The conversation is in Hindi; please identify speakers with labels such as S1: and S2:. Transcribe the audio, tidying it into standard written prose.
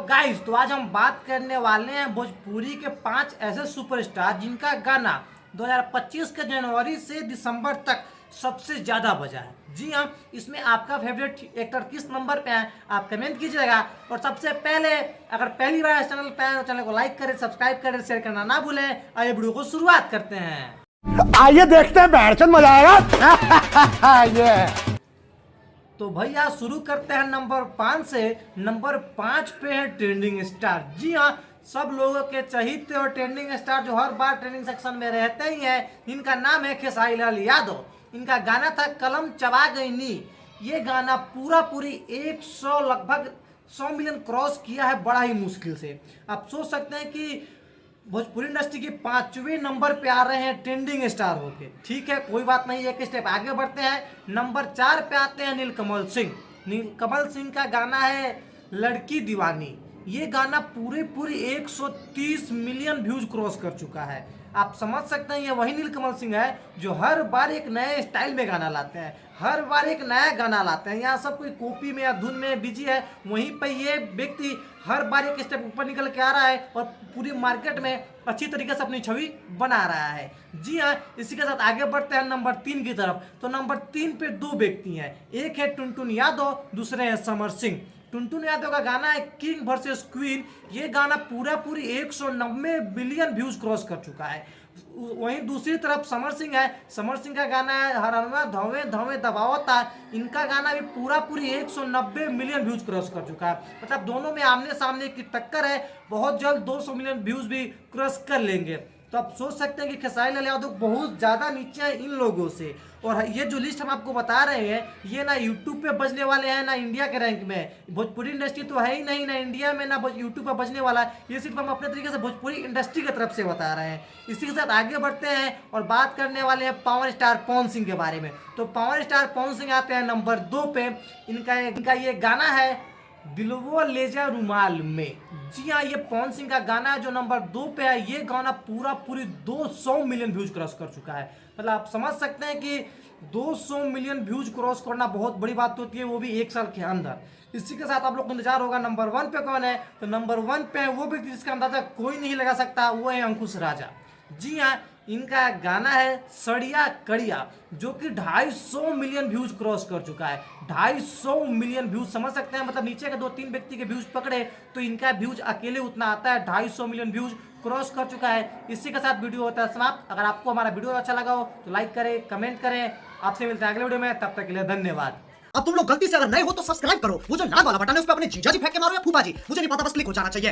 S1: गाइस, तो आज हम बात करने वाले हैं भोजपुरी के 5 ऐसे सुपरस्टार जिनका गाना 2025 के जनवरी से दिसंबर तक सबसे ज्यादा बजा है। जी हाँ, इसमें आपका फेवरेट एक्टर किस नंबर पे है आप कमेंट कीजिएगा। और सबसे पहले अगर पहली बार इस चैनल पे आए तो चैनल को लाइक करें, सब्सक्राइब करें, शेयर करना ना भूलें। आइए वीडियो को शुरुआत करते हैं।
S2: आइए देखते हैं, बैठचंद मजा आएगा। ये
S1: तो भैया शुरू करते हैं नंबर 5 से। नंबर 5 पे है ट्रेंडिंग स्टार। जी हाँ, सब लोगों के चहीते और ट्रेंडिंग स्टार जो हर बार ट्रेंडिंग सेक्शन में रहते ही हैं, इनका नाम है खेसारी लाल यादव। इनका गाना था कलम चबा गई नी। ये गाना पूरी 100 लगभग 100 मिलियन क्रॉस किया है बड़ा ही मुश्किल से। आप सोच सकते हैं कि भोजपुरी इंडस्ट्री के 5वें नंबर पे आ रहे हैं ट्रेंडिंग स्टार होके। ठीक है, कोई बात नहीं, एक स्टेप आगे बढ़ते हैं। नंबर 4 पे आते हैं नीलकमल सिंह। नीलकमल सिंह का गाना है लड़की दीवानी। ये गाना पूरी 130 मिलियन व्यूज क्रॉस कर चुका है। आप समझ सकते हैं ये वही नीलकमल सिंह है जो हर बार एक नए स्टाइल में गाना लाते हैं, हर बार एक नया गाना लाते हैं। यहाँ सब कोई कॉपी में या धुन में बिजी है, वहीं पे ये व्यक्ति हर बार एक स्टेप ऊपर निकल के आ रहा है और पूरी मार्केट में अच्छी तरीके से अपनी छवि बना रहा है। जी हाँ, इसी के साथ आगे बढ़ते हैं नंबर 3 की तरफ। तो नंबर 3 पे 2 व्यक्ति हैं, एक है टुनटुन यादव, दूसरे हैं समर सिंह। टुनटुन यादव का गाना है किंग वर्सेस क्वीन। ये गाना पूरी 190 बिलियन व्यूज क्रॉस कर चुका है। वहीं दूसरी तरफ समर सिंह है। समर सिंह का गाना है हरनवा धवे धवे दबावता। इनका गाना भी पूरी 190 मिलियन व्यूज क्रॉस कर चुका है। मतलब दोनों में आमने सामने की टक्कर है। बहुत जल्द 200 मिलियन व्यूज भी क्रॉस कर लेंगे। तो आप सोच सकते हैं कि खेसारी लाल यादव बहुत ज़्यादा नीचे है इन लोगों से। और ये जो लिस्ट हम आपको बता रहे हैं, ये ना यूट्यूब पे बजने वाले हैं ना इंडिया के रैंक में। भोजपुरी इंडस्ट्री तो है ही नहीं, ना इंडिया में ना यूट्यूब पे बजने वाला है। ये सिर्फ हम अपने तरीके से भोजपुरी इंडस्ट्री की तरफ से बता रहे हैं। इसी के साथ आगे बढ़ते हैं और बात करने वाले हैं पावर स्टार पवन सिंह के बारे में। तो पावर स्टार पवन सिंह आते हैं नंबर 2 पे। इनका ये गाना है दिलवो ले जा रुमाल में। जी हाँ, ये पवन सिंह का गाना है जो नंबर 2 पे है। ये गाना पूरी 200 मिलियन व्यूज क्रॉस कर चुका है। मतलब आप समझ सकते हैं कि 200 मिलियन व्यूज क्रॉस करना बहुत बड़ी बात होती है, वो भी एक साल के अंदर। इसी के साथ आप लोग को इंतजार होगा नंबर 1 पे कौन है। तो नंबर 1 पे है वो व्यक्ति जिसका अंदाजा कोई नहीं लगा सकता, वो है अंकुश राजा। जी हाँ, इनका गाना है सड़िया कड़िया जो कि 250 मिलियन व्यूज क्रॉस कर चुका है। 250 मिलियन व्यूज, समझ सकते हैं। मतलब नीचे के 2-3 व्यक्ति के व्यूज पकड़े तो इनका व्यूज अकेले उतना आता है। 250 मिलियन व्यूज क्रॉस कर चुका है। इसी के साथ वीडियो होता है समाप्त। अगर आपको हमारा वीडियो अच्छा लगा हो तो लाइक करें, कमेंट करें। आपसे मिलते हैं अगले वीडियो में, तब तक के लिए धन्यवाद।
S2: अब तुम लोग गलती से अगर नए हो तो सब्सक्राइब करो। वो जो लाल वाला बटन है उस पर अपने जीजा जी फेंक के मारो या फूफा जी, मुझे नहीं पता, बस क्लिक हो जाना चाहिए।